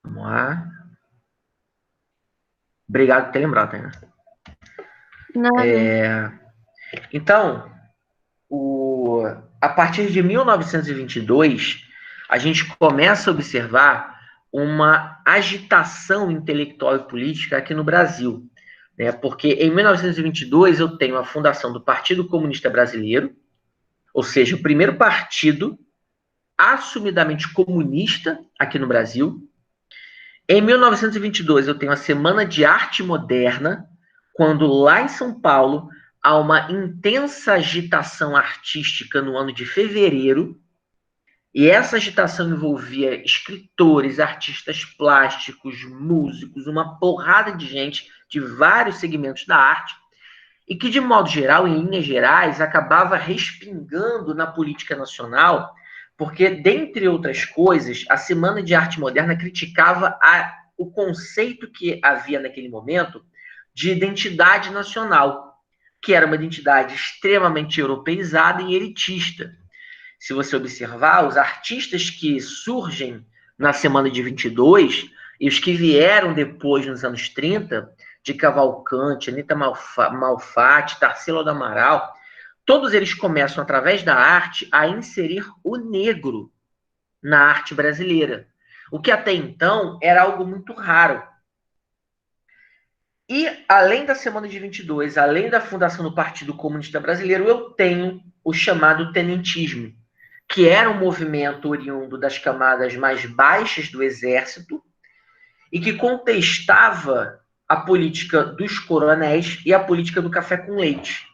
Vamos lá. Obrigado por ter lembrado, Tainá. Nada. Então, a partir de 1922, a gente começa a observar uma agitação intelectual e política aqui no Brasil, né? Porque em 1922 eu tenho a fundação do Partido Comunista Brasileiro, ou seja, o primeiro partido assumidamente comunista aqui no Brasil. Em 1922 eu tenho a Semana de Arte Moderna, quando lá em São Paulo há uma intensa agitação artística no ano de fevereiro, e essa agitação envolvia escritores, artistas plásticos, músicos, uma porrada de gente de vários segmentos da arte, e que, de modo geral, em linhas gerais, acabava respingando na política nacional, porque, dentre outras coisas, a Semana de Arte Moderna criticava o conceito que havia naquele momento de identidade nacional, que era uma identidade extremamente europeizada e elitista. Se você observar, os artistas que surgem na semana de 22 e os que vieram depois, nos anos 30, de Cavalcante, Anitta Malfatti, Tarsila do Amaral, todos eles começam, através da arte, a inserir o negro na arte brasileira, o que até então era algo muito raro. E, além da Semana de 22, além da fundação do Partido Comunista Brasileiro, eu tenho o chamado tenentismo, que era um movimento oriundo das camadas mais baixas do exército e que contestava a política dos coronéis e a política do café com leite.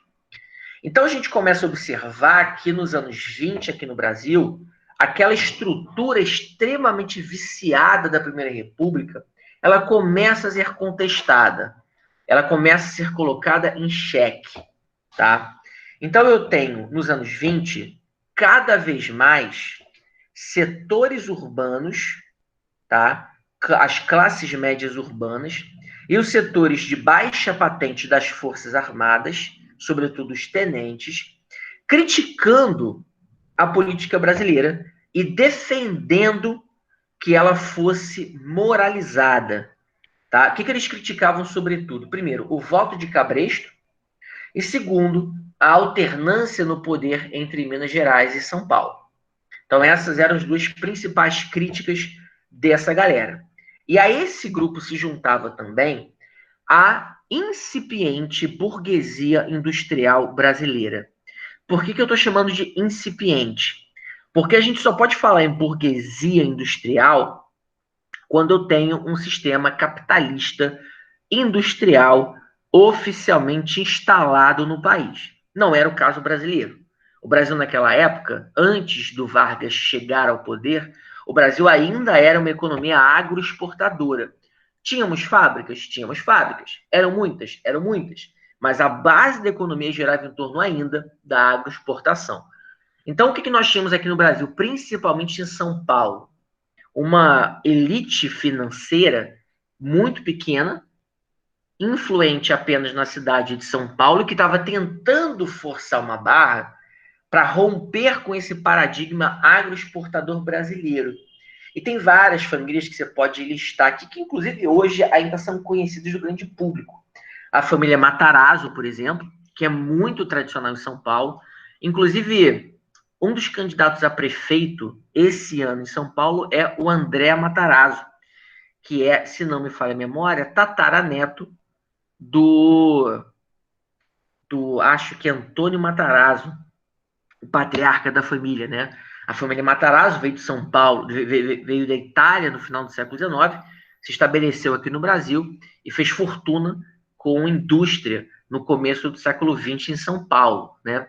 Então a gente começa a observar que nos anos 20, aqui no Brasil, aquela estrutura extremamente viciada da Primeira República, ela começa a ser contestada, ela começa a ser colocada em xeque, tá? Então eu tenho, nos anos 20, cada vez mais setores urbanos, tá? As classes médias urbanas e os setores de baixa patente das Forças Armadas, sobretudo os tenentes, criticando a política brasileira e defendendo que ela fosse moralizada. Tá? O que eles criticavam, sobretudo? Primeiro, o voto de cabresto, e segundo, a alternância no poder entre Minas Gerais e São Paulo. Então, essas eram as duas principais críticas dessa galera. E a esse grupo se juntava também a incipiente burguesia industrial brasileira. Por que eu estou chamando de incipiente? Porque a gente só pode falar em burguesia industrial quando eu tenho um sistema capitalista industrial oficialmente instalado no país. Não era o caso brasileiro. O Brasil, naquela época, antes do Vargas chegar ao poder, o Brasil ainda era uma economia agroexportadora. Tínhamos fábricas? Tínhamos fábricas. Eram muitas? Eram muitas. Mas a base da economia girava em torno ainda da agroexportação. Então, o que nós tínhamos aqui no Brasil, principalmente em São Paulo? Uma elite financeira muito pequena, influente apenas na cidade de São Paulo, que estava tentando forçar uma barra para romper com esse paradigma agroexportador brasileiro. E tem várias famílias que você pode listar aqui, que inclusive hoje ainda são conhecidas do grande público. A família Matarazzo, por exemplo, que é muito tradicional em São Paulo. Inclusive, um dos candidatos a prefeito esse ano em São Paulo é o André Matarazzo, que é, se não me falha a memória, tataraneto do acho que Antônio Matarazzo, o patriarca da família, né? A família Matarazzo veio de São Paulo, veio da Itália no final do século XIX, se estabeleceu aqui no Brasil e fez fortuna com indústria no começo do século XX em São Paulo, né?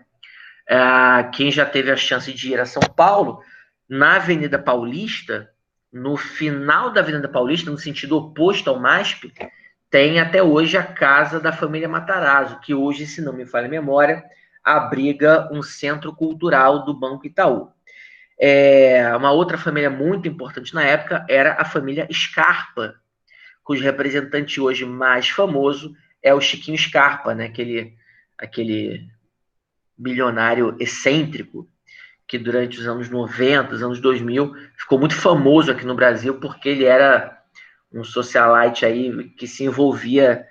Quem já teve a chance de ir a São Paulo, na Avenida Paulista, no final da Avenida Paulista, no sentido oposto ao MASP, tem até hoje a casa da família Matarazzo, que hoje, se não me falha a memória, abriga um centro cultural do Banco Itaú. Uma outra família muito importante na época era a família Scarpa, cujo representante hoje mais famoso é o Chiquinho Scarpa, né? Aquele bilionário excêntrico que durante os anos 90, os anos 2000, ficou muito famoso aqui no Brasil porque ele era um socialite aí que se envolvia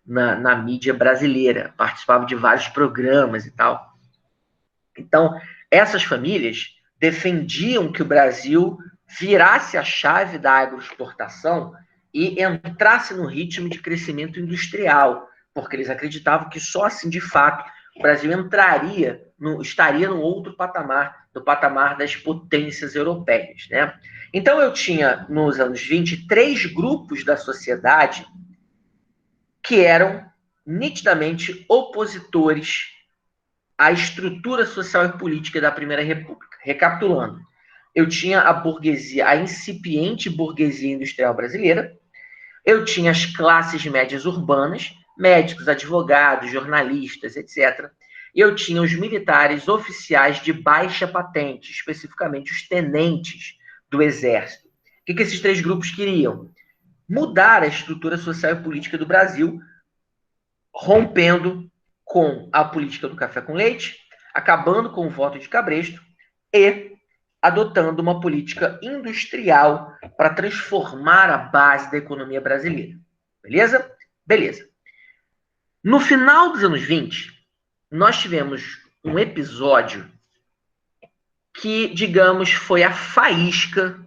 na mídia brasileira, participava de vários programas e tal. Então, essas famílias defendiam que o Brasil virasse a chave da agroexportação e entrasse no ritmo de crescimento industrial, porque eles acreditavam que só assim, de fato, o Brasil estaria no outro patamar, no patamar das potências europeias, né? Então, eu tinha, nos anos 20, três grupos da sociedade que eram nitidamente opositores à estrutura social e política da Primeira República. Recapitulando, eu tinha a burguesia, a incipiente burguesia industrial brasileira, eu tinha as classes médias urbanas, médicos, advogados, jornalistas, etc. E eu tinha os militares oficiais de baixa patente, especificamente os tenentes do Exército. O que esses três grupos queriam? Mudar a estrutura social e política do Brasil, rompendo com a política do café com leite, acabando com o voto de cabresto e adotando uma política industrial para transformar a base da economia brasileira. Beleza? Beleza. No final dos anos 20, nós tivemos um episódio que, digamos, foi a faísca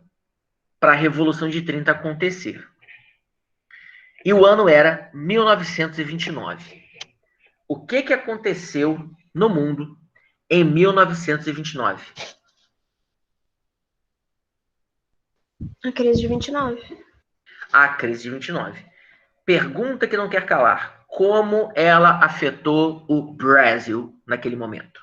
para a Revolução de 30 acontecer. E o ano era 1929. O que aconteceu no mundo em 1929? A crise de 29. A crise de 29. Pergunta que não quer calar. Como ela afetou o Brasil naquele momento?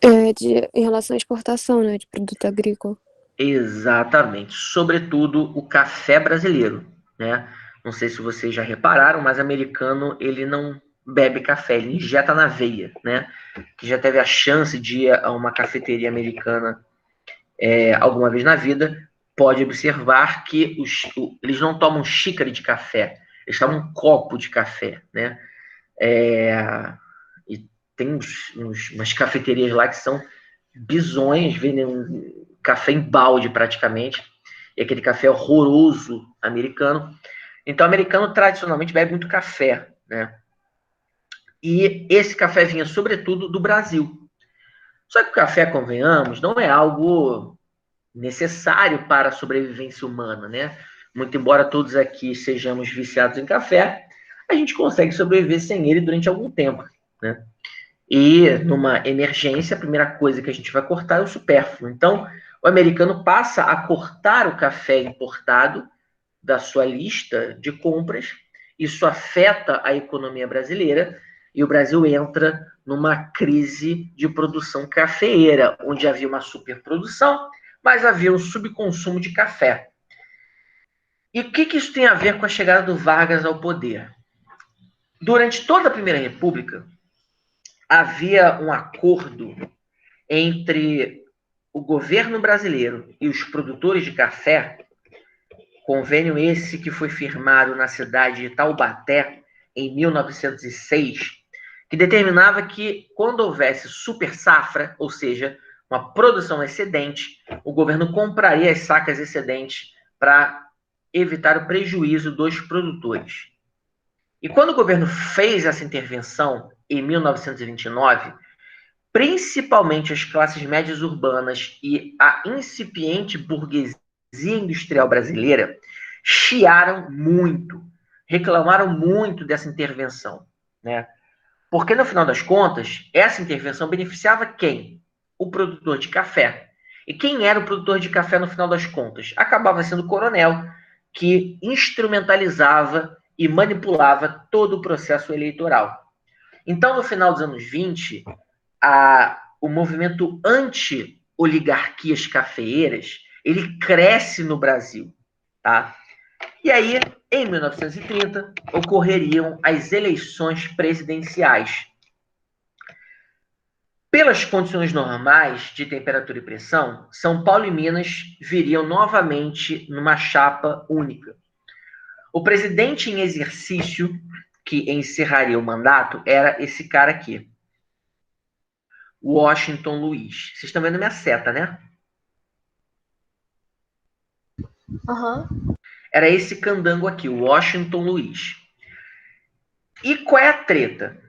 Em relação à exportação, né, de produto agrícola. Exatamente. Sobretudo o café brasileiro, né? Não sei se vocês já repararam, mas americano, ele não bebe café, ele injeta na veia, né? Que já teve a chance de ir a uma cafeteria americana alguma vez na vida, pode observar que eles não tomam xícara de café, eles tomam um copo de café, né? E tem umas cafeterias lá que são bizonhas, vendem um café em balde praticamente, e aquele café horroroso americano. Então, o americano tradicionalmente bebe muito café, né? E esse café vinha sobretudo do Brasil. Só que o café, convenhamos, não é algo necessário para a sobrevivência humana, né? Muito embora todos aqui sejamos viciados em café, a gente consegue sobreviver sem ele durante algum tempo, né? E numa emergência, a primeira coisa que a gente vai cortar é o supérfluo. Então, o americano passa a cortar o café importado da sua lista de compras. Isso afeta a economia brasileira e o Brasil entra numa crise de produção cafeeira, onde havia uma superprodução, mas havia um subconsumo de café. E o que isso tem a ver com a chegada do Vargas ao poder? Durante toda a Primeira República, havia um acordo entre o governo brasileiro e os produtores de café, convênio esse que foi firmado na cidade de Taubaté em 1906, que determinava que quando houvesse super safra, ou seja, uma produção excedente, o governo compraria as sacas excedentes para evitar o prejuízo dos produtores. E quando o governo fez essa intervenção em 1929, principalmente as classes médias urbanas e a incipiente burguesia industrial brasileira, chiaram muito, reclamaram muito dessa intervenção, né? Porque, no final das contas, essa intervenção beneficiava quem? O produtor de café. E quem era o produtor de café no final das contas? Acabava sendo o coronel, que instrumentalizava e manipulava todo o processo eleitoral. Então, no final dos anos 20, o movimento anti-oligarquias cafeeiras, ele cresce no Brasil, tá? E aí, em 1930, ocorreriam as eleições presidenciais. Pelas condições normais de temperatura e pressão, São Paulo e Minas viriam novamente numa chapa única. O presidente em exercício, que encerraria o mandato, era esse cara aqui, Washington Luiz. Vocês estão vendo minha seta, né? Aham. Era esse candango aqui, o Washington Luiz. E qual é a treta?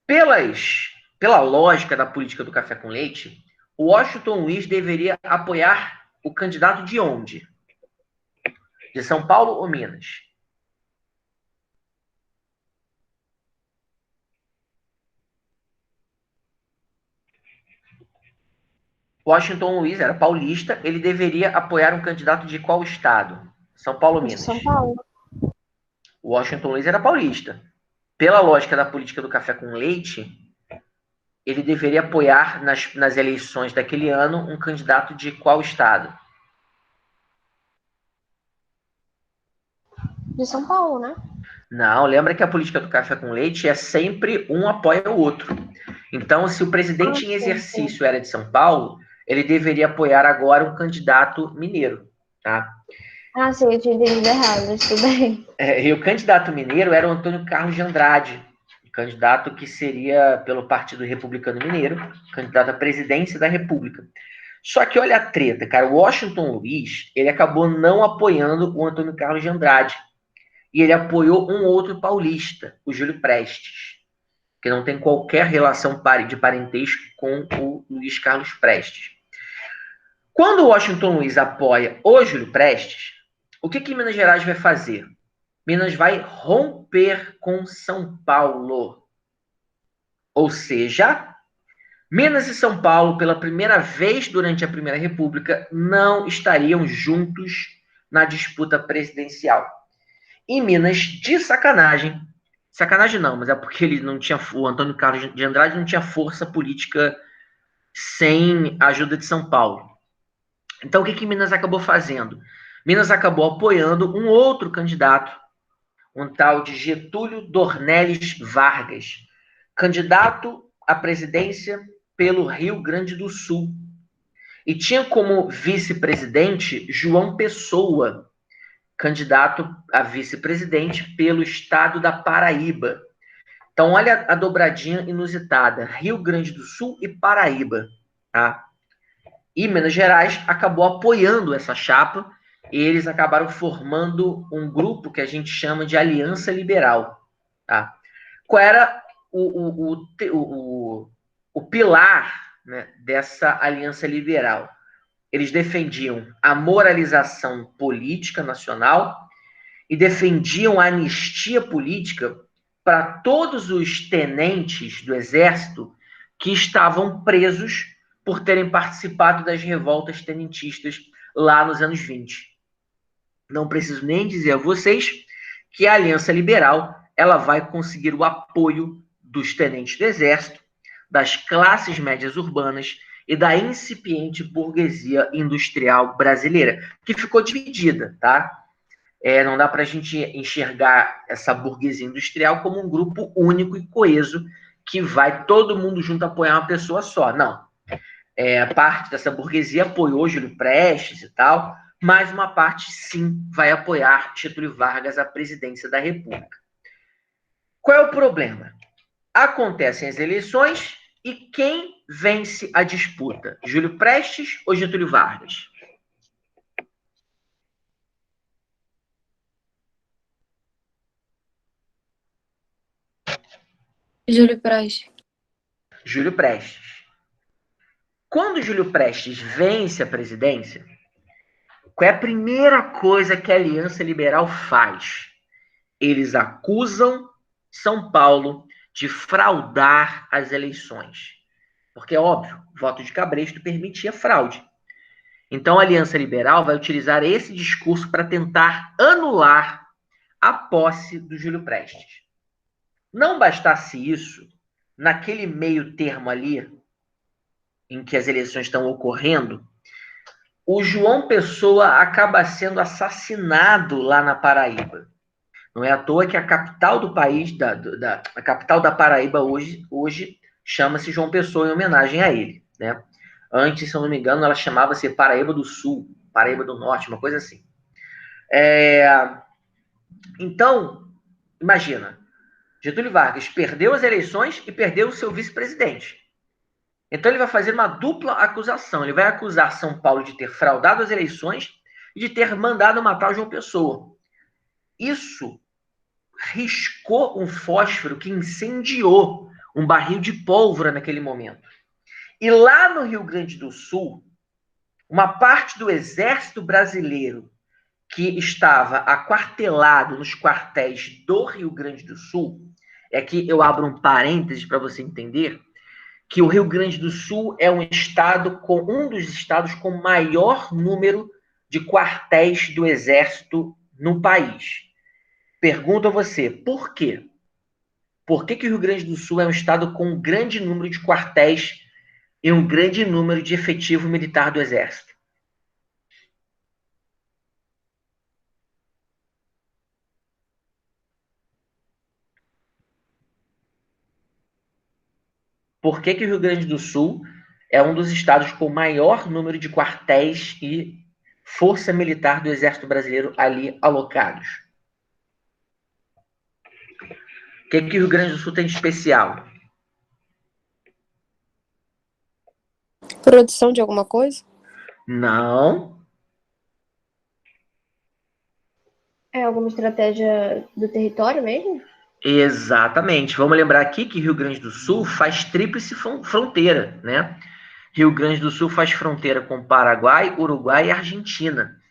Pela lógica da política do café com leite, o Washington Luiz deveria apoiar o candidato de onde? De São Paulo ou Minas? Washington Luiz era paulista, ele deveria apoiar um candidato de qual estado? São Paulo ou De Minas? São Paulo. Washington Luiz era paulista. Pela lógica da política do café com leite, ele deveria apoiar nas eleições daquele ano um candidato de qual estado? De São Paulo, né? Não, lembra que a política do café com leite é sempre um apoia o outro. Então, se o presidente em Sim. exercício era de São Paulo, ele deveria apoiar agora um candidato mineiro, tá? Sim, eu tinha entendido errado, tudo bem. E o candidato mineiro era o Antônio Carlos de Andrade, candidato que seria pelo Partido Republicano Mineiro, candidato à presidência da República. Só que olha a treta, cara, o Washington Luiz, ele acabou não apoiando o Antônio Carlos de Andrade, e ele apoiou um outro paulista, o Júlio Prestes, que não tem qualquer relação de parentesco com o Luiz Carlos Prestes. Quando o Washington Luiz apoia o Júlio Prestes, o que Minas Gerais vai fazer? Minas vai romper com São Paulo. Ou seja, Minas e São Paulo, pela primeira vez durante a Primeira República, não estariam juntos na disputa presidencial. E Minas, de sacanagem, sacanagem não, mas é porque ele não tinha, o Antônio Carlos de Andrade não tinha força política sem a ajuda de São Paulo. Então, o que Minas acabou fazendo? Minas acabou apoiando um outro candidato, um tal de Getúlio Dornelles Vargas, candidato à presidência pelo Rio Grande do Sul. E tinha como vice-presidente João Pessoa, candidato a vice-presidente pelo estado da Paraíba. Então, olha a dobradinha inusitada: Rio Grande do Sul e Paraíba. Tá? E Minas Gerais acabou apoiando essa chapa, e eles acabaram formando um grupo que a gente chama de Aliança Liberal. Tá? Qual era o pilar, né, dessa Aliança Liberal? Eles defendiam a moralização política nacional e defendiam a anistia política para todos os tenentes do Exército que estavam presos por terem participado das revoltas tenentistas lá nos anos 20. Não preciso nem dizer a vocês que a Aliança Liberal ela vai conseguir o apoio dos tenentes do Exército, das classes médias urbanas e da incipiente burguesia industrial brasileira, que ficou dividida, tá? Não dá para a gente enxergar essa burguesia industrial como um grupo único e coeso que vai todo mundo junto apoiar uma pessoa só. Não. Parte dessa burguesia apoiou Júlio Prestes e tal, mas uma parte, sim, vai apoiar Getúlio Vargas à presidência da República. Qual é o problema? Acontecem as eleições e quem vence a disputa? Júlio Prestes ou Getúlio Vargas? Júlio Prestes. Júlio Prestes. Quando Júlio Prestes vence a presidência, qual é a primeira coisa que a Aliança Liberal faz? Eles acusam São Paulo de fraudar as eleições. Porque é óbvio, voto de cabresto permitia fraude. Então a Aliança Liberal vai utilizar esse discurso para tentar anular a posse do Júlio Prestes. Não bastasse isso, naquele meio termo ali, em que as eleições estão ocorrendo, o João Pessoa acaba sendo assassinado lá na Paraíba. Não é à toa que a capital do país, a capital da Paraíba hoje chama-se João Pessoa em homenagem a ele. Né? Antes, se eu não me engano, ela chamava-se Paraíba do Sul, Paraíba do Norte, uma coisa assim. Então, imagina, Getúlio Vargas perdeu as eleições e perdeu o seu vice-presidente. Então ele vai fazer uma dupla acusação. Ele vai acusar São Paulo de ter fraudado as eleições e de ter mandado matar o João Pessoa. Isso riscou um fósforo que incendiou um barril de pólvora naquele momento. E lá no Rio Grande do Sul, uma parte do exército brasileiro que estava aquartelado nos quartéis do Rio Grande do Sul, aqui eu abro um parênteses para você entender, que o Rio Grande do Sul é um estado com um dos estados com maior número de quartéis do exército no país. Pergunto a você, por quê? Por que o Rio Grande do Sul é um estado com um grande número de quartéis e um grande número de efetivo militar do exército? Por que o Rio Grande do Sul é um dos estados com maior número de quartéis e força militar do exército brasileiro ali alocados? O que o Rio Grande do Sul tem de especial? Produção de alguma coisa? Não. É alguma estratégia do território mesmo? Exatamente. Vamos lembrar aqui que Rio Grande do Sul faz tríplice fronteira, né? Rio Grande do Sul faz fronteira com Paraguai, Uruguai e Argentina.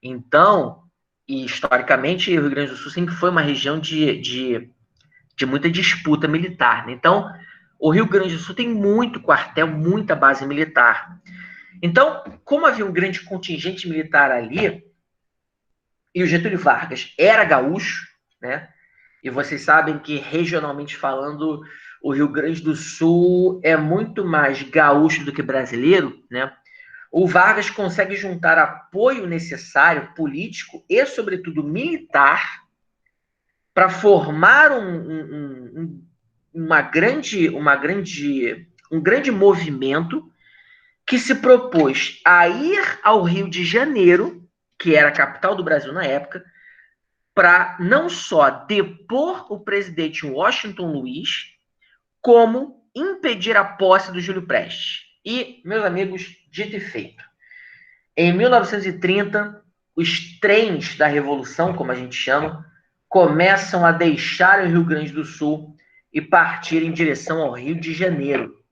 Então, e historicamente, o Rio Grande do Sul sempre foi uma região de muita disputa militar, né? Então, o Rio Grande do Sul tem muito quartel, muita base militar. Então, como havia um grande contingente militar ali, e o Getúlio Vargas era gaúcho, né? E vocês sabem que, regionalmente falando, o Rio Grande do Sul é muito mais gaúcho do que brasileiro, né? O Vargas consegue juntar apoio necessário, político e, sobretudo, militar, para formar um grande movimento que se propôs a ir ao Rio de Janeiro, que era a capital do Brasil na época, para não só depor o presidente Washington Luiz, como impedir a posse do Júlio Prestes. E, meus amigos, dito e feito. Em 1930, os trens da Revolução, como a gente chama, começam a deixar o Rio Grande do Sul e partir em direção ao Rio de Janeiro.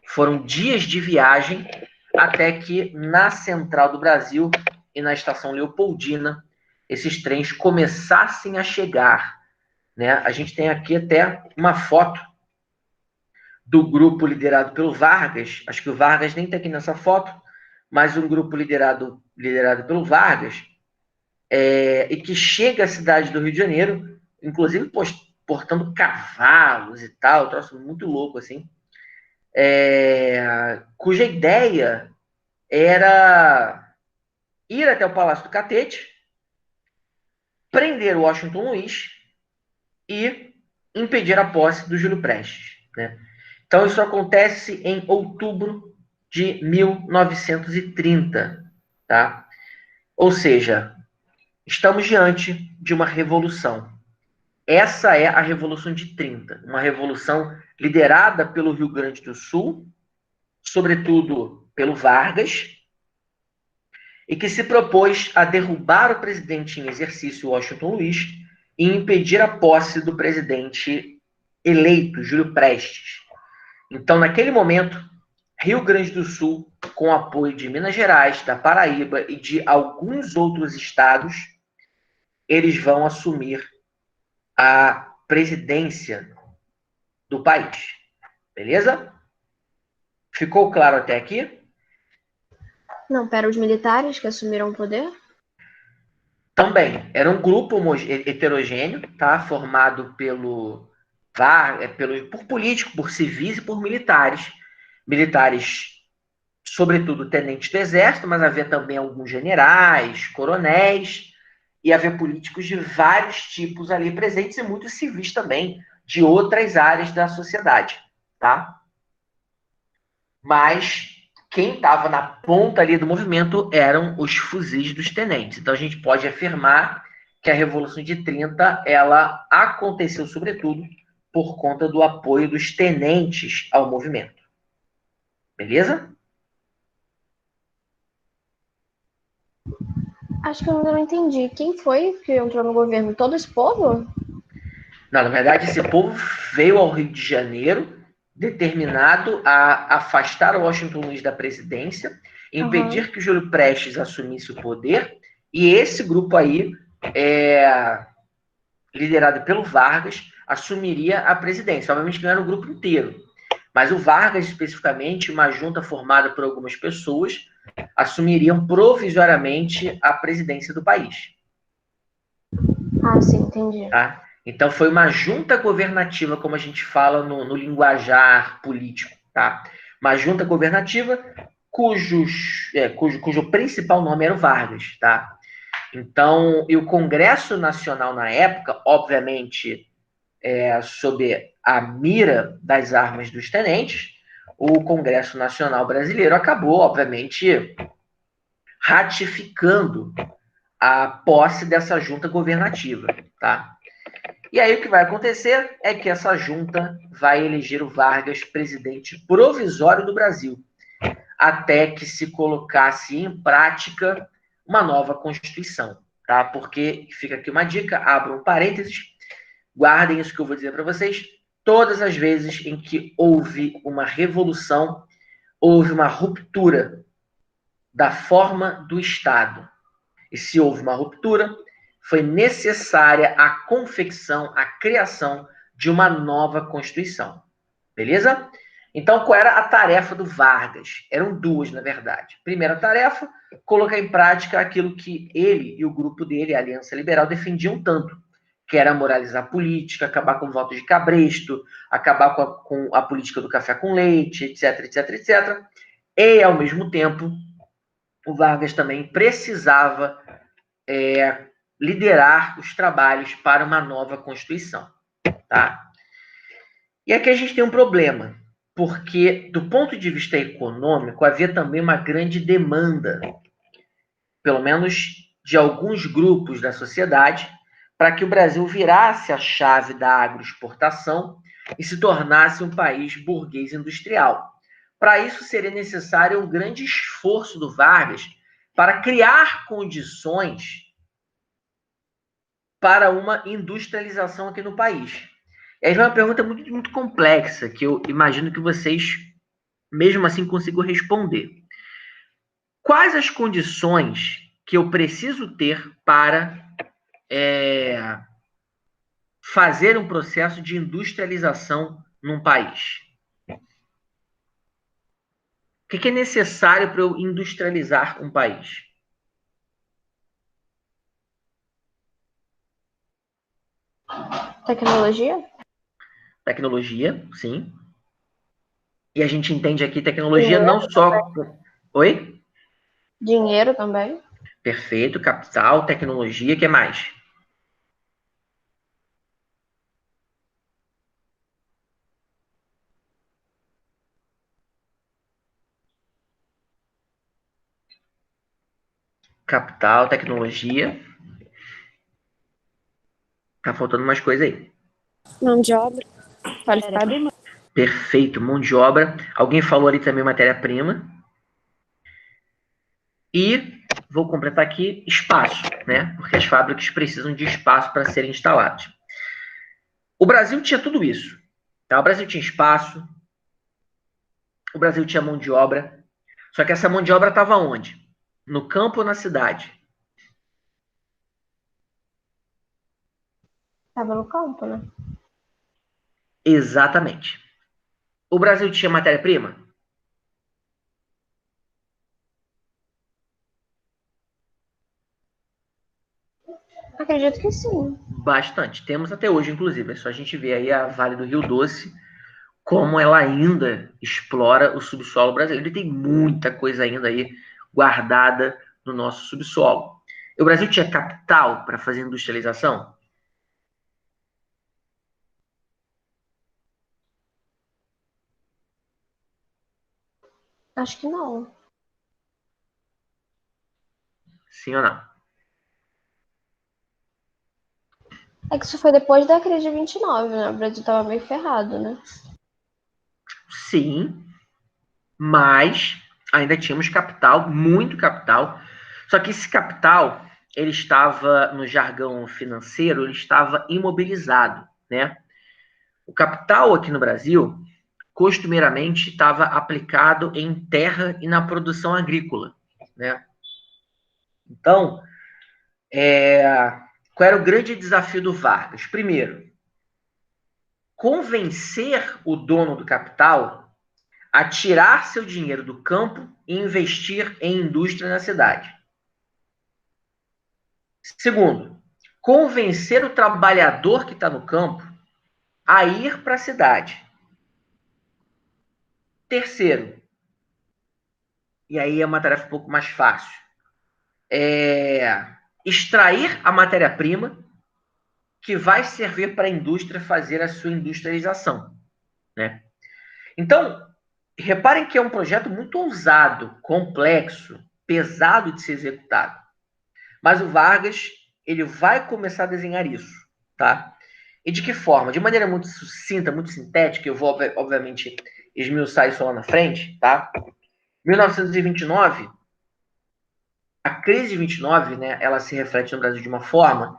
Foram dias de viagem até que na central do Brasil e na estação Leopoldina esses trens começassem a chegar, né? A gente tem aqui até uma foto do grupo liderado pelo Vargas. Acho que o Vargas nem está aqui nessa foto, mas um grupo liderado pelo Vargas, e que chega à cidade do Rio de Janeiro, inclusive portando cavalos e tal, um troço muito louco assim, cuja ideia era ir até o Palácio do Catete, prender o Washington Luiz e impedir a posse do Júlio Prestes, né? Então isso acontece em outubro de 1930, tá? Ou seja, estamos diante de uma revolução. Essa é a Revolução de 30, uma revolução liderada pelo Rio Grande do Sul, sobretudo pelo Vargas, e que se propôs a derrubar o presidente em exercício, Washington Luiz, e impedir a posse do presidente eleito, Júlio Prestes. Então, naquele momento, Rio Grande do Sul, com apoio de Minas Gerais, da Paraíba e de alguns outros estados, eles vão assumir a presidência do país. Beleza? Ficou claro até aqui? Não, pera, os militares que assumiram o poder? Também. Era um grupo heterogêneo, tá? Formado por políticos, por civis e por militares. Militares, sobretudo tenentes do exército, mas havia também alguns generais, coronéis, e havia políticos de vários tipos ali presentes e muitos civis também, de outras áreas da sociedade, tá? Mas quem estava na ponta ali do movimento eram os fuzis dos tenentes. Então a gente pode afirmar que a Revolução de 30 ela aconteceu sobretudo por conta do apoio dos tenentes ao movimento. Beleza? Acho que eu ainda não entendi. Quem foi que entrou no governo? Todo esse povo? Não, na verdade, esse povo veio ao Rio de Janeiro determinado a afastar Washington Luiz da presidência, Aham. impedir que Júlio Prestes assumisse o poder, e esse grupo aí, liderado pelo Vargas, assumiria a presidência. Obviamente não era o grupo inteiro, mas o Vargas, especificamente, uma junta formada por algumas pessoas, assumiriam provisoriamente a presidência do país. Ah, sim, entendi. Tá? Então, foi uma junta governativa, como a gente fala no linguajar político. Tá? Uma junta governativa cujo principal nome era o Vargas. Tá? Então, e o Congresso Nacional, na época, obviamente, sob a mira das armas dos tenentes, o Congresso Nacional Brasileiro acabou, obviamente, ratificando a posse dessa junta governativa. Tá? E aí o que vai acontecer é que essa junta vai eleger o Vargas presidente provisório do Brasil, até que se colocasse em prática uma nova Constituição, tá? Porque, fica aqui uma dica, abram um parênteses, guardem isso que eu vou dizer para vocês, todas as vezes em que houve uma revolução, houve uma ruptura da forma do Estado. E se houve uma ruptura, foi necessária a confecção, a criação de uma nova Constituição. Beleza? Então, qual era a tarefa do Vargas? Eram duas, na verdade. Primeira tarefa, colocar em prática aquilo que ele e o grupo dele, a Aliança Liberal, defendiam tanto, que era moralizar a política, acabar com o voto de cabresto, acabar com a política do café com leite, etc, etc, etc. E, ao mesmo tempo, o Vargas também precisava liderar os trabalhos para uma nova Constituição. Tá? E aqui a gente tem um problema, porque, do ponto de vista econômico, havia também uma grande demanda, pelo menos de alguns grupos da sociedade, para que o Brasil virasse a chave da agroexportação e se tornasse um país burguês industrial. Para isso, seria necessário um grande esforço do Vargas para criar condições para uma industrialização aqui no país. E aí vem uma pergunta muito, muito complexa, que eu imagino que vocês, mesmo assim, consigam responder. Quais as condições que eu preciso ter para fazer um processo de industrialização num país? O que é necessário para eu industrializar um país? Tecnologia? Tecnologia, sim. E a gente entende aqui tecnologia não Dinheiro? só... Oi? Dinheiro também? Perfeito, capital, tecnologia, o que mais? Capital, tecnologia. Tá faltando umas coisas aí. Mão de obra? Qualificada e Perfeito, mão de obra. Alguém falou ali também matéria-prima. E vou completar aqui espaço, né? Porque as fábricas precisam de espaço para serem instaladas. O Brasil tinha tudo isso. Tá? O Brasil tinha espaço, o Brasil tinha mão de obra. Só que essa mão de obra estava onde? No campo ou na cidade? estava no campo, né? Exatamente. O Brasil tinha matéria-prima? Acredito que sim. Bastante. Temos até hoje, inclusive. É só a gente ver aí a Vale do Rio Doce, como ela ainda explora o subsolo brasileiro. E tem muita coisa ainda aí guardada no nosso subsolo. O Brasil tinha capital para fazer industrialização? Acho que não. Sim ou não? É que isso foi depois da crise de 29, né? O Brasil tava meio ferrado, né? Sim, mas ainda tínhamos capital, muito capital, só que esse capital, ele estava, no jargão financeiro, ele estava imobilizado, né? O capital aqui no Brasil, costumeiramente, estava aplicado em terra e na produção agrícola, né? Então, qual era o grande desafio do Vargas? Primeiro, convencer o dono do capital a tirar seu dinheiro do campo e investir em indústria na cidade. Segundo, convencer o trabalhador que está no campo a ir para a cidade. Terceiro, e aí é uma tarefa um pouco mais fácil, extrair a matéria-prima que vai servir para a indústria fazer a sua industrialização, né? Então, reparem que é um projeto muito ousado, complexo, pesado de ser executado. Mas o Vargas, ele vai começar a desenhar isso, tá? E de que forma? De maneira muito sucinta, muito sintética, eu vou, obviamente, esmiuçar isso lá na frente, tá? 1929, a crise de 29, né, ela se reflete no Brasil de uma forma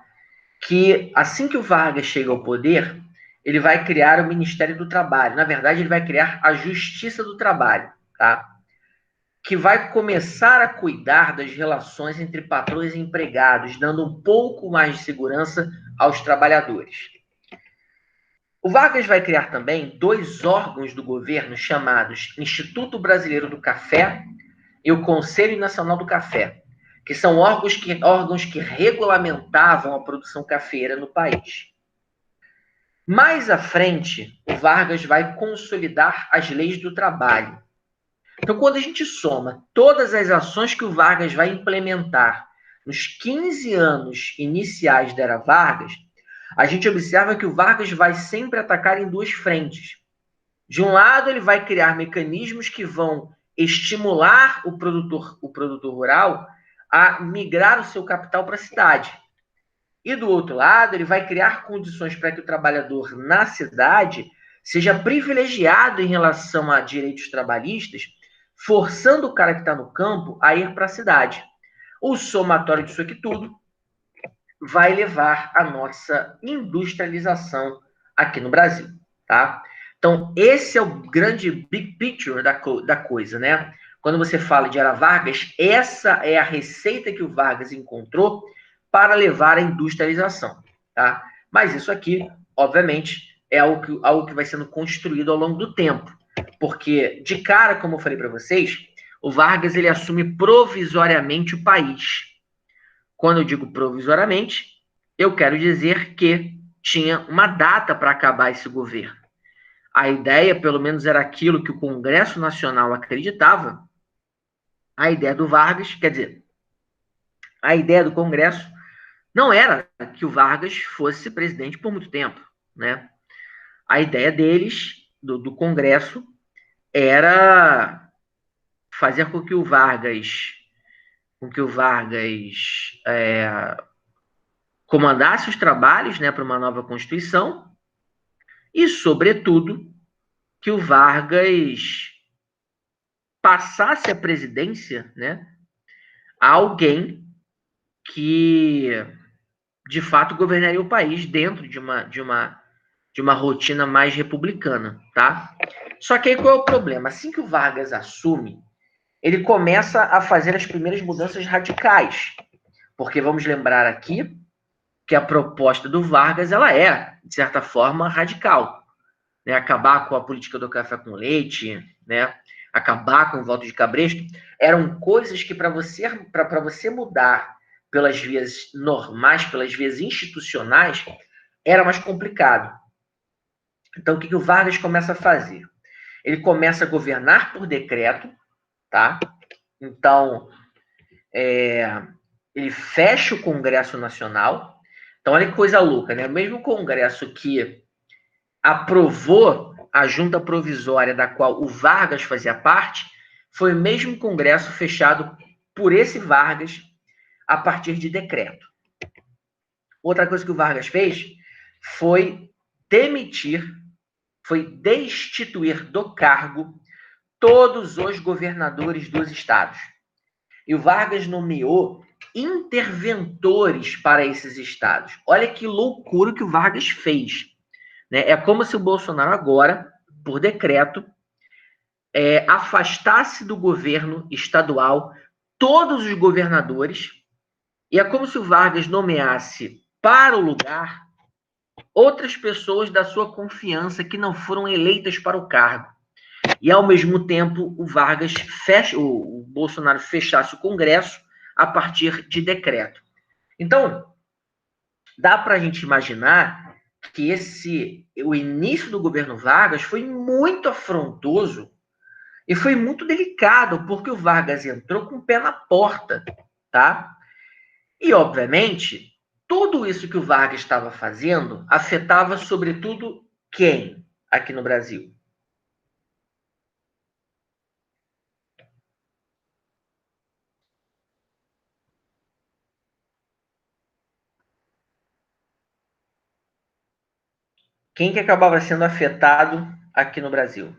que, assim que o Vargas chega ao poder, ele vai criar o Ministério do Trabalho. Na verdade, ele vai criar a Justiça do Trabalho, tá? Que vai começar a cuidar das relações entre patrões e empregados, dando um pouco mais de segurança aos trabalhadores. O Vargas vai criar também 2 órgãos do governo chamados Instituto Brasileiro do Café e o Conselho Nacional do Café, que são órgãos que regulamentavam a produção cafeeira no país. Mais à frente, o Vargas vai consolidar as leis do trabalho. Então, quando a gente soma todas as ações que o Vargas vai implementar nos 15 anos iniciais da Era Vargas, a gente observa que o Vargas vai sempre atacar em 2 frentes. De um lado, ele vai criar mecanismos que vão estimular o produtor rural a migrar o seu capital para a cidade. E do outro lado, ele vai criar condições para que o trabalhador na cidade seja privilegiado em relação a direitos trabalhistas, forçando o cara que está no campo a ir para a cidade. O somatório disso aqui tudo vai levar à nossa industrialização aqui no Brasil, tá? Então, esse é o grande big picture da coisa, né? Quando você fala de Era Vargas, essa é a receita que o Vargas encontrou para levar à industrialização, tá? Mas isso aqui, obviamente, é algo que vai sendo construído ao longo do tempo. Porque, de cara, como eu falei para vocês, o Vargas ele assume provisoriamente o país. Quando eu digo provisoriamente, eu quero dizer que tinha uma data para acabar esse governo. A ideia, pelo menos, era aquilo que o Congresso Nacional acreditava. A ideia do Vargas, quer dizer, a ideia do Congresso não era que o Vargas fosse presidente por muito tempo, né? A ideia deles, do Congresso, era fazer com que o Vargas comandasse os trabalhos, né, para uma nova Constituição e, sobretudo, que o Vargas passasse a presidência, né, a alguém que, de fato, governaria o país dentro de uma rotina mais republicana, tá? Só que aí qual é o problema? Assim que o Vargas assume, ele começa a fazer as primeiras mudanças radicais, porque vamos lembrar aqui que a proposta do Vargas ela é, de certa forma, radical, né? Acabar com a política do café com leite, né? Acabar com o voto de cabresto, eram coisas que para você mudar pelas vias normais, pelas vias institucionais, era mais complicado. Então, o que o Vargas começa a fazer? Ele começa a governar por decreto, tá? Então, ele fecha o Congresso Nacional. Então, olha que coisa louca, né? O mesmo Congresso que aprovou a junta provisória da qual o Vargas fazia parte, foi o mesmo Congresso fechado por esse Vargas a partir de decreto. Outra coisa que o Vargas fez foi destituir do cargo todos os governadores dos estados. E o Vargas nomeou interventores para esses estados. Olha que loucura que o Vargas fez. Né? É como se o Bolsonaro agora, por decreto, afastasse do governo estadual todos os governadores, e é como se o Vargas nomeasse para o lugar outras pessoas da sua confiança que não foram eleitas para o cargo. E, ao mesmo tempo, o Bolsonaro fechasse o Congresso a partir de decreto. Então, dá para a gente imaginar que o início do governo Vargas foi muito afrontoso e foi muito delicado, porque o Vargas entrou com o pé na porta, tá? E, obviamente, tudo isso que o Vargas estava fazendo afetava, sobretudo, quem aqui no Brasil? Quem que acabava sendo afetado aqui no Brasil?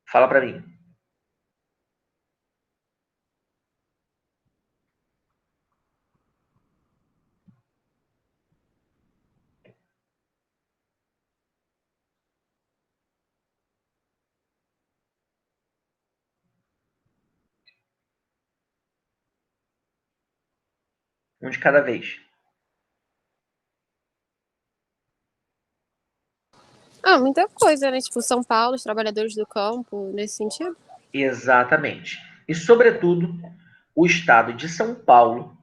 Fala para mim. Um de cada vez. Muita coisa, né? Tipo, São Paulo, os trabalhadores do campo, nesse sentido. Exatamente. E, sobretudo, o estado de São Paulo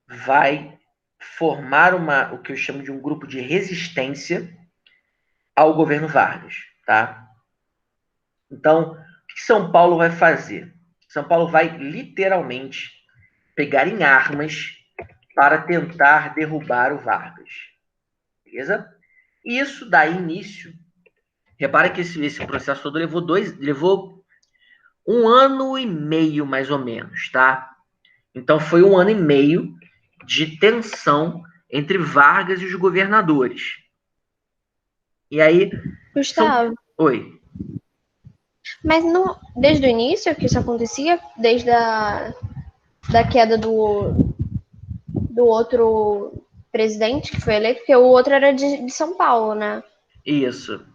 vai formar o que eu chamo de um grupo de resistência ao governo Vargas, tá? Então, o que São Paulo vai fazer? São Paulo vai literalmente pegar em armas para tentar derrubar o Vargas, beleza? E isso dá início. Repara que esse processo todo levou 1 ano e meio, mais ou menos, tá? Então foi 1 ano e meio de tensão entre Vargas e os governadores. E aí. Gustavo, Oi. mas desde o início que isso acontecia, desde da queda do outro presidente que foi eleito, porque o outro era de São Paulo, né? Isso.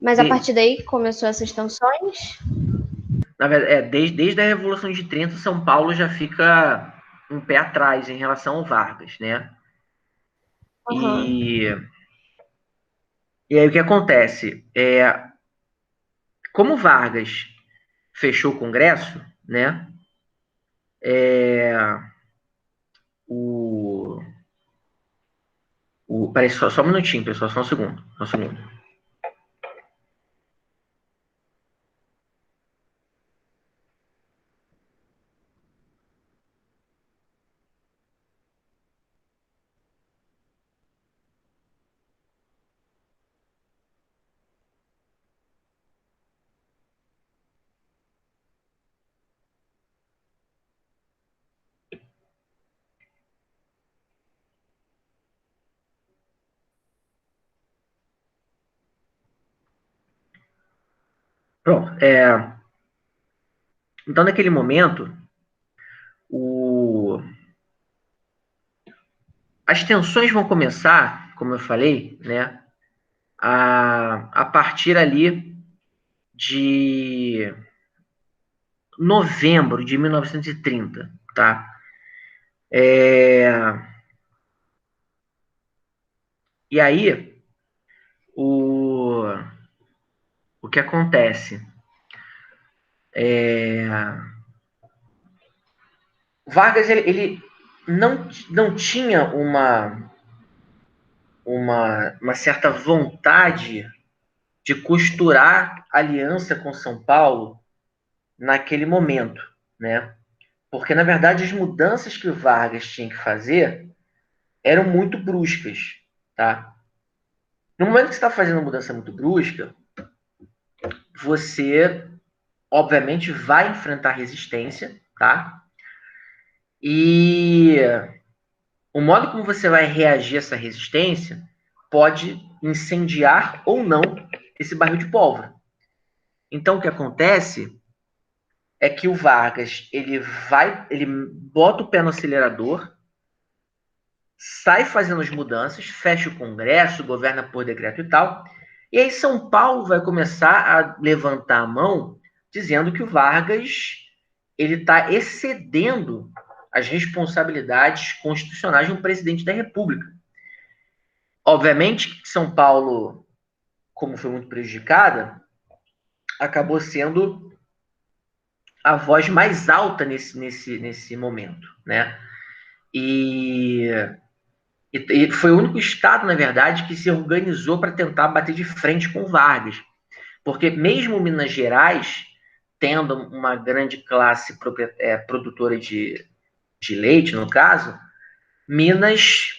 Mas a partir daí começou essas tensões? Na verdade, desde a Revolução de 30, São Paulo já fica um pé atrás em relação ao Vargas, né? Uhum. E aí o que acontece? Como Vargas fechou o Congresso, né? Peraí, só um minutinho, pessoal, só um segundo. Só um segundo. Pronto. Então, naquele momento, as tensões vão começar, como eu falei, né, a partir ali de novembro de 1930, tá? E aí, o que acontece? Vargas, ele não tinha uma certa vontade de costurar aliança com São Paulo naquele momento, né? Porque, na verdade, as mudanças que o Vargas tinha que fazer eram muito bruscas, tá? No momento que você está fazendo uma mudança muito brusca, você, obviamente, vai enfrentar resistência, tá? E o modo como você vai reagir a essa resistência pode incendiar ou não esse barril de pólvora. Então, o que acontece é que o Vargas, ele bota o pé no acelerador, sai fazendo as mudanças, fecha o Congresso, governa por decreto e tal, e aí São Paulo vai começar a levantar a mão, dizendo que o Vargas ele está excedendo as responsabilidades constitucionais de um presidente da República. Obviamente, São Paulo, como foi muito prejudicada, acabou sendo a voz mais alta nesse momento, né? E foi o único estado, na verdade, que se organizou para tentar bater de frente com Vargas. Porque mesmo Minas Gerais, tendo uma grande classe produtora de leite, no caso, Minas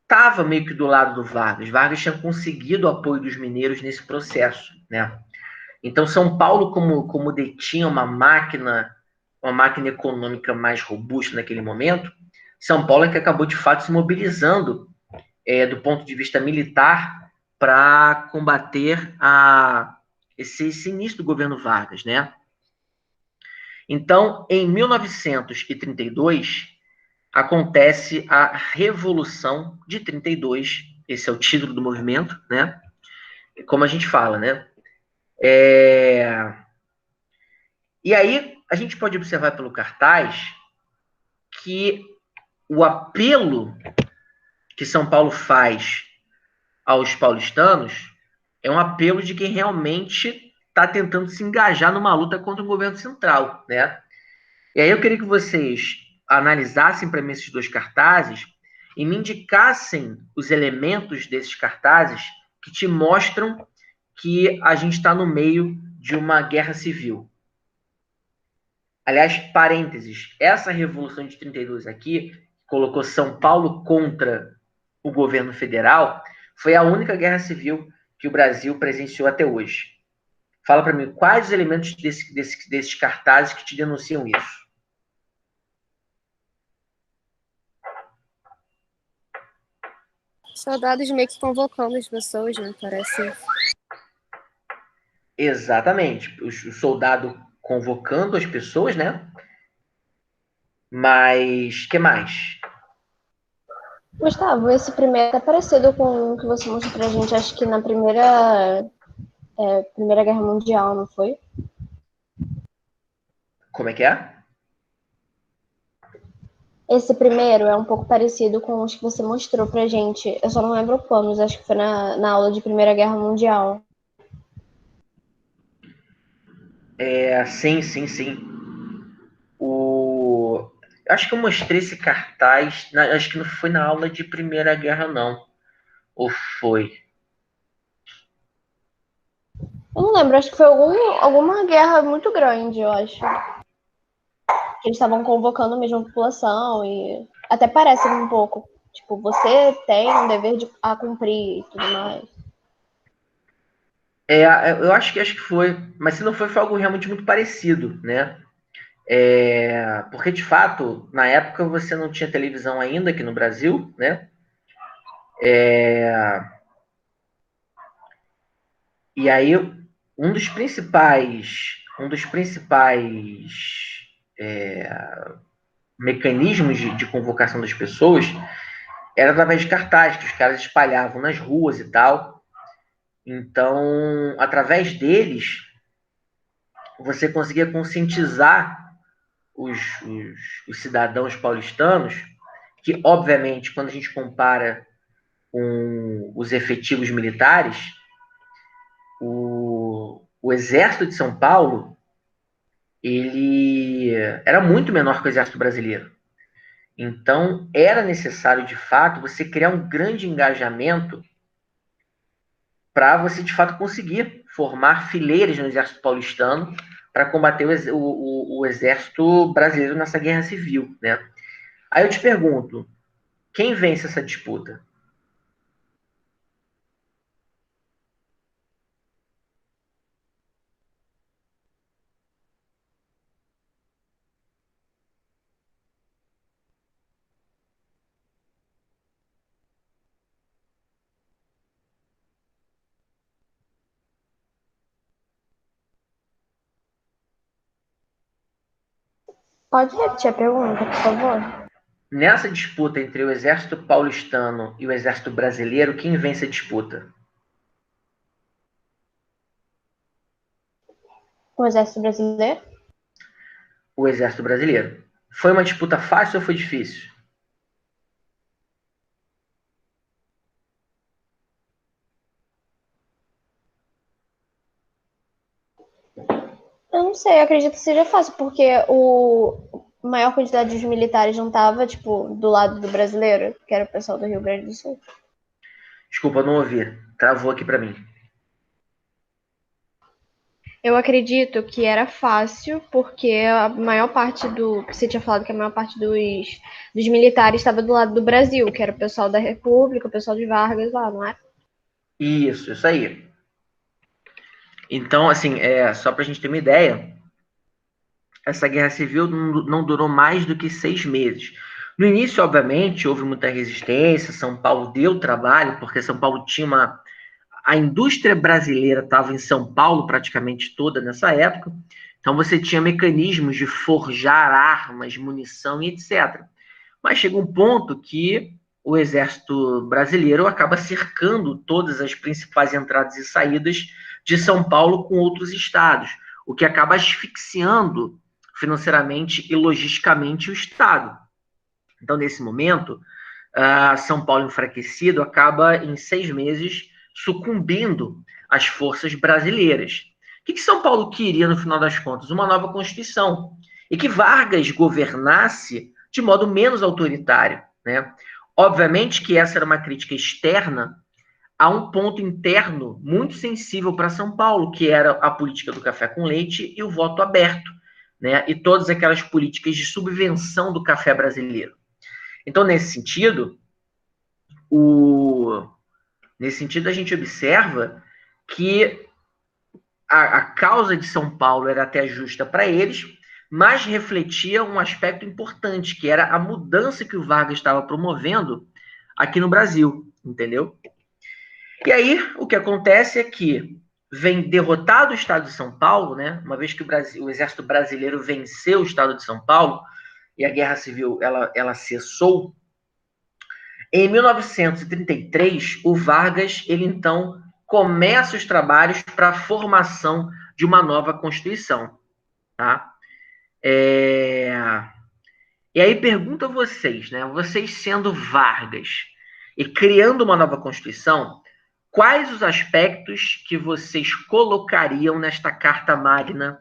estava meio que do lado do Vargas. Vargas tinha conseguido o apoio dos mineiros nesse processo, né? Então, São Paulo, como detinha uma máquina econômica mais robusta naquele momento, São Paulo é que acabou, de fato, se mobilizando do ponto de vista militar para combater esse início do governo Vargas, né? Então, em 1932, acontece a Revolução de 32, esse é o título do movimento, né? Como a gente fala, né? E aí, a gente pode observar pelo cartaz que o apelo que São Paulo faz aos paulistanos é um apelo de quem realmente está tentando se engajar numa luta contra o governo central, né? E aí eu queria que vocês analisassem para mim esses dois cartazes e me indicassem os elementos desses cartazes que te mostram que a gente está no meio de uma guerra civil. Aliás, parênteses, essa Revolução de 32 aqui, que colocou São Paulo contra o governo federal, foi a única guerra civil que o Brasil presenciou até hoje. Fala para mim, quais os elementos desses cartazes que te denunciam isso? Soldados meio que convocando as pessoas, né? Parece. Exatamente. O soldado convocando as pessoas, né? Mas, que mais? Gustavo, esse primeiro é parecido com o que você mostrou pra gente, acho que na Primeira Guerra Mundial, não foi? Como é que é? Esse primeiro é um pouco parecido com os que você mostrou pra gente. Eu só não lembro quando, mas acho que foi na aula de Primeira Guerra Mundial. Sim, sim, sim. Acho que eu mostrei esse cartaz, acho que não foi na aula de Primeira Guerra, não. Ou foi? Eu não lembro, acho que foi alguma guerra muito grande, eu acho. Que eles estavam convocando mesmo a população e até parece um pouco. Tipo, você tem um dever a cumprir e tudo mais. Eu acho que foi, mas se não foi, foi algo realmente muito parecido, né? Porque, de fato, na época você não tinha televisão ainda aqui no Brasil, né? E aí, um dos principais mecanismos de convocação das pessoas era através de cartazes que os caras espalhavam nas ruas e tal. Então, através deles, você conseguia conscientizar os cidadãos paulistanos, que, obviamente, quando a gente compara com os efetivos militares, o Exército de São Paulo ele era muito menor que o Exército Brasileiro. Então, era necessário, de fato, você criar um grande engajamento para você, de fato, conseguir formar fileiras no Exército Paulistano para combater o Exército Brasileiro nessa guerra civil, né? Aí eu te pergunto, quem vence essa disputa? Pode repetir a pergunta, por favor? Nessa disputa entre o exército paulistano e o exército brasileiro, quem vence a disputa? O Exército Brasileiro? O exército brasileiro. Foi uma disputa fácil ou foi difícil? Eu não sei, eu acredito que seja fácil, porque a maior quantidade de militares não estava, tipo, do lado do brasileiro, que era o pessoal do Rio Grande do Sul. Desculpa, não ouvi. Travou aqui para mim. Eu acredito que era fácil, porque a maior parte do. Você tinha falado que a maior parte dos militares estava do lado do Brasil, que era o pessoal da República, o pessoal de Vargas lá, não é? Isso aí. Então, assim, só para a gente ter uma ideia, essa guerra civil não durou mais do que 6 meses. No início, obviamente, houve muita resistência, São Paulo deu trabalho, porque São Paulo tinha a indústria brasileira estava em São Paulo praticamente toda nessa época, então você tinha mecanismos de forjar armas, munição e etc. Mas chega um ponto que o exército brasileiro acaba cercando todas as principais entradas e saídas de São Paulo com outros estados, o que acaba asfixiando financeiramente e logisticamente o estado. Então, nesse momento, São Paulo enfraquecido acaba em 6 meses sucumbindo às forças brasileiras. O que São Paulo queria, no final das contas? Uma nova Constituição. E que Vargas governasse de modo menos autoritário, né? Obviamente que essa era uma crítica externa a um ponto interno muito sensível para São Paulo, que era a política do café com leite e o voto aberto, né? E todas aquelas políticas de subvenção do café brasileiro. Então, nesse sentido, a gente observa que a causa de São Paulo era até justa para eles, mas refletia um aspecto importante, que era a mudança que o Vargas estava promovendo aqui no Brasil, entendeu? E aí, o que acontece é que vem derrotado o estado de São Paulo, né? Uma vez que o exército brasileiro venceu o estado de São Paulo e a guerra civil ela cessou. Em 1933, o Vargas, ele então começa os trabalhos para a formação de uma nova Constituição, tá? E aí pergunto a vocês, né? Vocês sendo Vargas e criando uma nova Constituição, quais os aspectos que vocês colocariam nesta Carta Magna,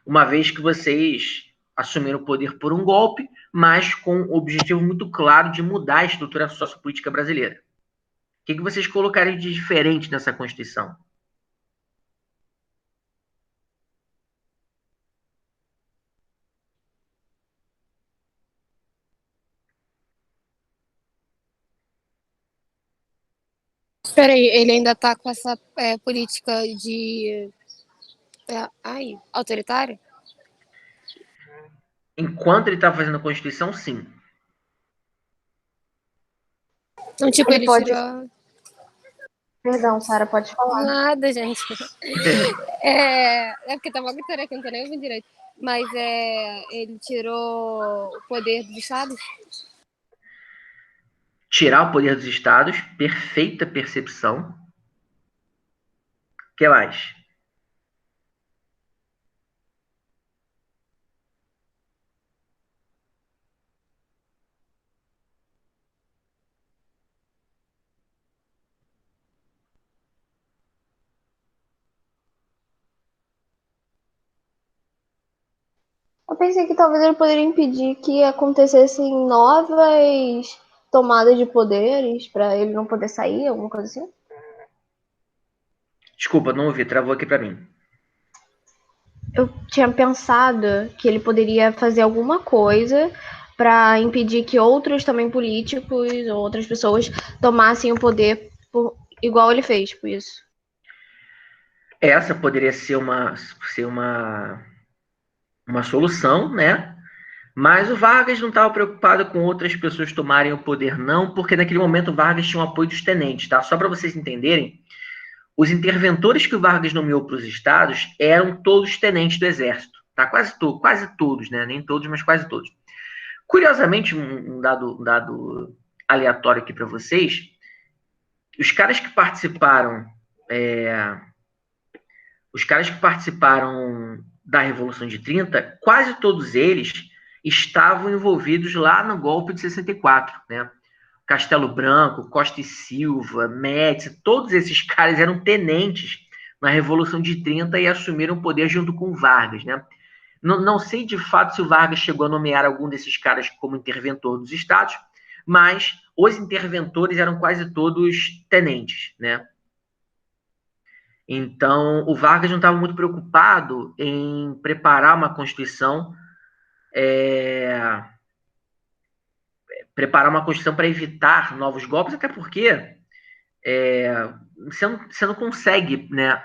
uma vez que vocês assumiram o poder por um golpe, mas com o objetivo muito claro de mudar a estrutura sociopolítica brasileira? O que vocês colocariam de diferente nessa Constituição? Peraí, ele ainda tá com essa política de. Autoritária? Enquanto ele está fazendo a Constituição, sim. Então, tipo, ele pode. tirou. Perdão, Sara, pode falar. Nada, gente. É porque tava gritando aqui, não tô nem ouvindo direito. Mas ele tirou o poder dos estados? Tirar o poder dos estados, perfeita percepção. O que mais? Eu pensei que talvez ele poderia impedir que acontecessem novas tomadas de poderes para ele não poder sair, alguma coisa assim. Desculpa, não ouvi, travou aqui para mim. Eu tinha pensado que ele poderia fazer alguma coisa para impedir que outros também políticos ou outras pessoas tomassem o poder igual ele fez, por isso. Essa poderia ser uma solução, né? Mas o Vargas não estava preocupado com outras pessoas tomarem o poder, não, porque naquele momento o Vargas tinha o apoio dos tenentes, tá? Só para vocês entenderem, os interventores que o Vargas nomeou para os estados eram todos tenentes do exército, tá? Quase todos, né? Nem todos, mas quase todos. Curiosamente, um dado aleatório aqui para vocês, os caras que participaram da Revolução de 30, quase todos eles estavam envolvidos lá no golpe de 64, né? Castelo Branco, Costa e Silva, Médici, todos esses caras eram tenentes na Revolução de 30 e assumiram o poder junto com Vargas, né? Não sei de fato se o Vargas chegou a nomear algum desses caras como interventor dos estados, mas os interventores eram quase todos tenentes, né? Então, o Vargas não estava muito preocupado em preparar uma Constituição, para evitar novos golpes, até porque você não consegue, né,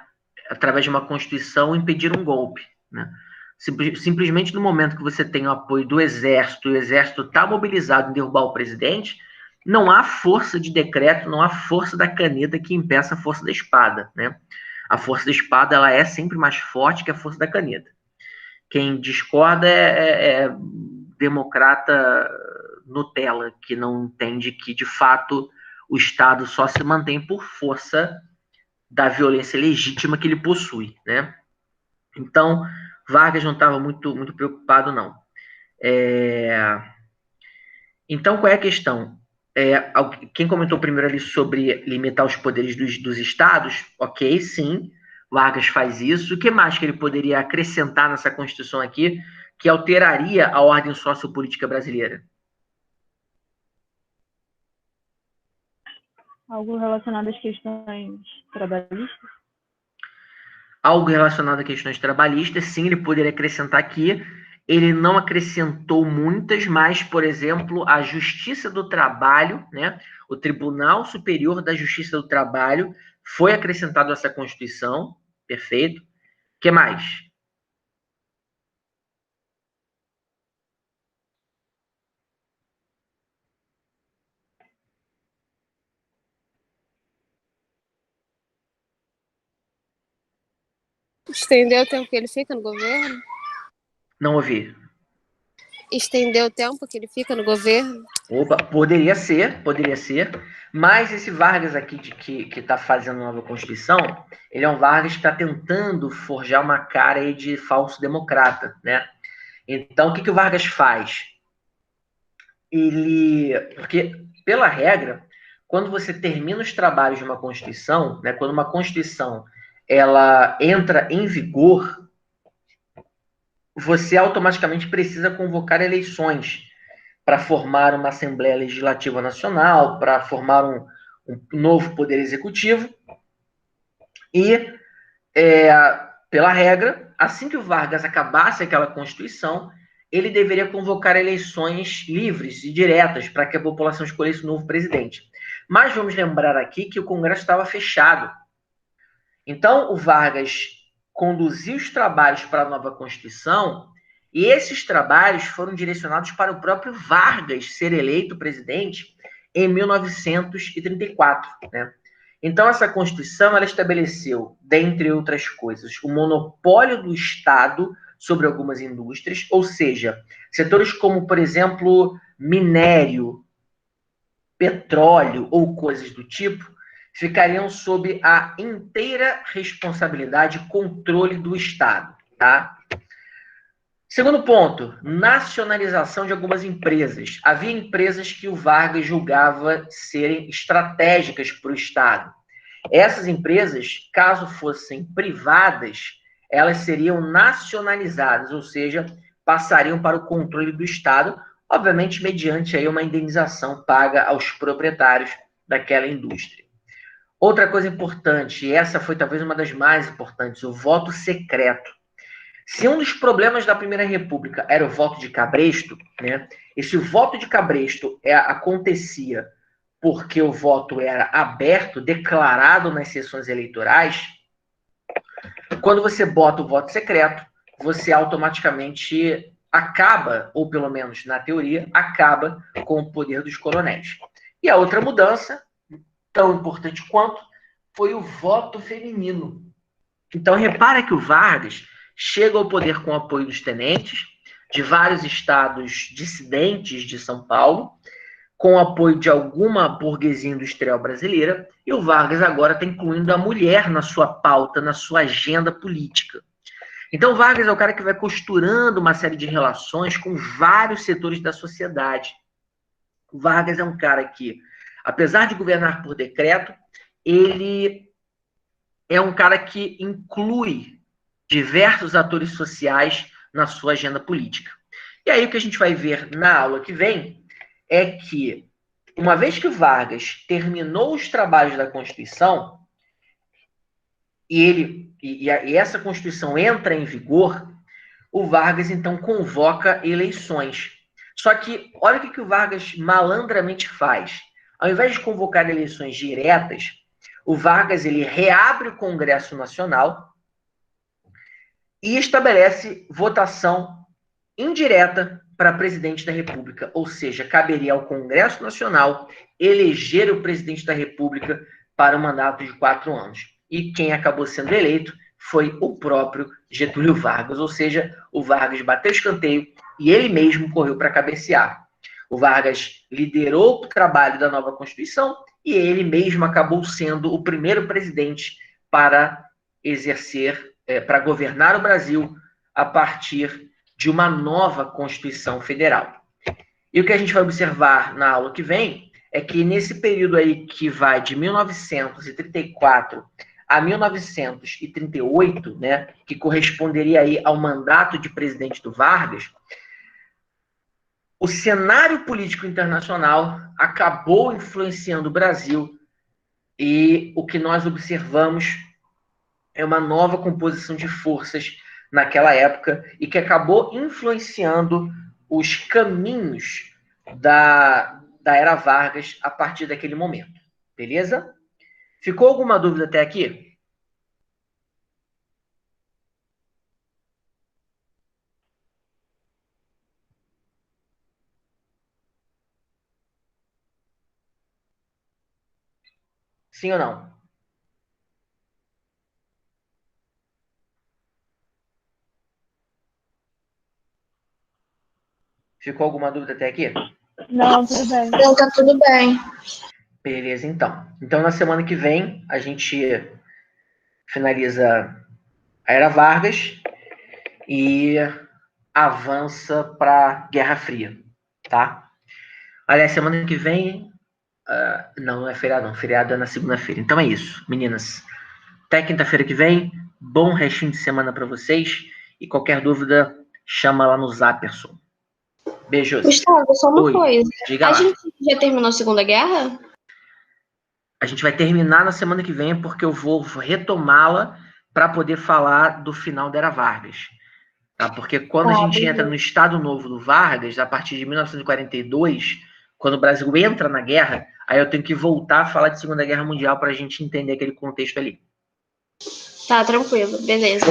através de uma Constituição, impedir um golpe, né? Simplesmente no momento que você tem o apoio do Exército, e o Exército está mobilizado em derrubar o presidente, não há força de decreto, não há força da caneta que impeça a força da espada, né? A força da espada, ela é sempre mais forte que a força da caneta. Quem discorda é democrata Nutella, que não entende que, de fato, o Estado só se mantém por força da violência legítima que ele possui, né? Então, Vargas não estava muito preocupado, não. Então, qual é a questão? Quem comentou primeiro ali sobre limitar os poderes dos estados, ok, sim, Vargas faz isso. O que mais que ele poderia acrescentar nessa Constituição aqui que alteraria a ordem sociopolítica brasileira? Algo relacionado às questões trabalhistas? Algo relacionado a questões trabalhistas, sim, ele poderia acrescentar aqui. Ele não acrescentou muitas, mas, por exemplo, a Justiça do Trabalho, né? O Tribunal Superior da Justiça do Trabalho foi acrescentado a essa Constituição, perfeito. O que mais? Estendeu o tempo que ele fica no governo? Não ouvi. Estendeu o tempo que ele fica no governo? Opa, poderia ser, mas esse Vargas aqui que está fazendo a nova Constituição, ele é um Vargas que está tentando forjar uma cara aí de falso democrata, né? Então, o que o Vargas faz? Porque, pela regra, quando você termina os trabalhos de uma Constituição, né, quando uma Constituição ela entra em vigor, você automaticamente precisa convocar eleições para formar uma Assembleia Legislativa Nacional, para formar um novo Poder Executivo. E, pela regra, assim que o Vargas acabasse aquela Constituição, ele deveria convocar eleições livres e diretas para que a população escolhesse um novo presidente. Mas vamos lembrar aqui que o Congresso estava fechado. Então, o Vargas conduziu os trabalhos para a nova Constituição e esses trabalhos foram direcionados para o próprio Vargas ser eleito presidente em 1934, né? Então, essa Constituição ela estabeleceu, dentre outras coisas, o monopólio do Estado sobre algumas indústrias, ou seja, setores como, por exemplo, minério, petróleo ou coisas do tipo, ficariam sob a inteira responsabilidade e controle do Estado, tá? Segundo ponto, nacionalização de algumas empresas. Havia empresas que o Vargas julgava serem estratégicas para o Estado. Essas empresas, caso fossem privadas, elas seriam nacionalizadas, ou seja, passariam para o controle do Estado, obviamente mediante aí uma indenização paga aos proprietários daquela indústria. Outra coisa importante, e essa foi talvez uma das mais importantes, o voto secreto. Se um dos problemas da Primeira República era o voto de cabresto, né, esse voto de cabresto acontecia porque o voto era aberto, declarado nas sessões eleitorais, quando você bota o voto secreto, você automaticamente acaba, ou pelo menos na teoria, acaba com o poder dos coronéis. E a outra mudança, tão importante quanto, foi o voto feminino. Então, repara que o Vargas, chega ao poder com o apoio dos tenentes, de vários estados dissidentes de São Paulo, com o apoio de alguma burguesia industrial brasileira, e o Vargas agora está incluindo a mulher na sua pauta, na sua agenda política. Então, Vargas é o cara que vai costurando uma série de relações com vários setores da sociedade. O Vargas é um cara que, apesar de governar por decreto, ele é um cara que inclui diversos atores sociais na sua agenda política. E aí o que a gente vai ver na aula que vem é que, uma vez que o Vargas terminou os trabalhos da Constituição, e essa Constituição entra em vigor, o Vargas, então, convoca eleições. Só que, olha o que o Vargas malandramente faz. Ao invés de convocar eleições diretas, o Vargas ele reabre o Congresso Nacional e estabelece votação indireta para presidente da República. Ou seja, caberia ao Congresso Nacional eleger o presidente da República para um mandato de 4 anos. E quem acabou sendo eleito foi o próprio Getúlio Vargas. Ou seja, o Vargas bateu o escanteio e ele mesmo correu para cabecear. O Vargas liderou o trabalho da nova Constituição e ele mesmo acabou sendo o primeiro presidente para exercer, para governar o Brasil a partir de uma nova Constituição Federal. E o que a gente vai observar na aula que vem é que nesse período aí que vai de 1934 a 1938, né, que corresponderia aí ao mandato de presidente do Vargas, o cenário político internacional acabou influenciando o Brasil e o que nós observamos é uma nova composição de forças naquela época e que acabou influenciando os caminhos da era Vargas a partir daquele momento. Beleza? Ficou alguma dúvida até aqui? Sim ou não? Ficou alguma dúvida até aqui? Não, tudo bem. Não, tá tudo bem. Beleza, então. Então, na semana que vem, a gente finaliza a Era Vargas e avança para Guerra Fria, tá? Aliás, semana que vem... não é feriado, não. Feriado é na segunda-feira. Então é isso, meninas. Até quinta-feira que vem. Bom restinho de semana para vocês. E qualquer dúvida, chama lá no Zapperson. Beijos. Gustavo, só uma Oi, coisa. diga A lá. gente já terminou a Segunda Guerra? A gente vai terminar na semana que vem, porque eu vou retomá-la para poder falar do final da Era Vargas. Tá? Porque quando a gente entra no Estado Novo do Vargas, a partir de 1942, quando o Brasil entra na guerra, aí eu tenho que voltar a falar de Segunda Guerra Mundial para a gente entender aquele contexto ali. Tá, tranquilo. Beleza.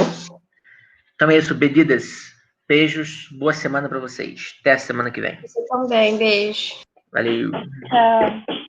Então é isso, bebidas. Beijos, boa semana para vocês. Até a semana que vem. Você também, beijo. Valeu. Tchau.